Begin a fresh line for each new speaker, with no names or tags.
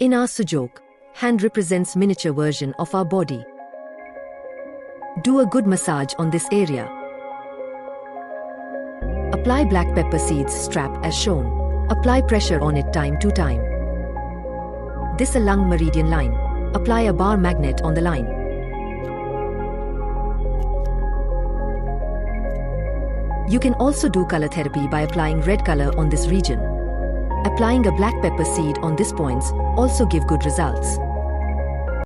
In our Sujok, hand represents miniature version of our body. Do a good massage on this area. Apply black pepper seeds strap as shown. Apply pressure on it time to time. This a lung meridian line. Apply a bar magnet on the line. You can also do color therapy by applying red color on this region. Applying a black pepper seed on these points also give good results.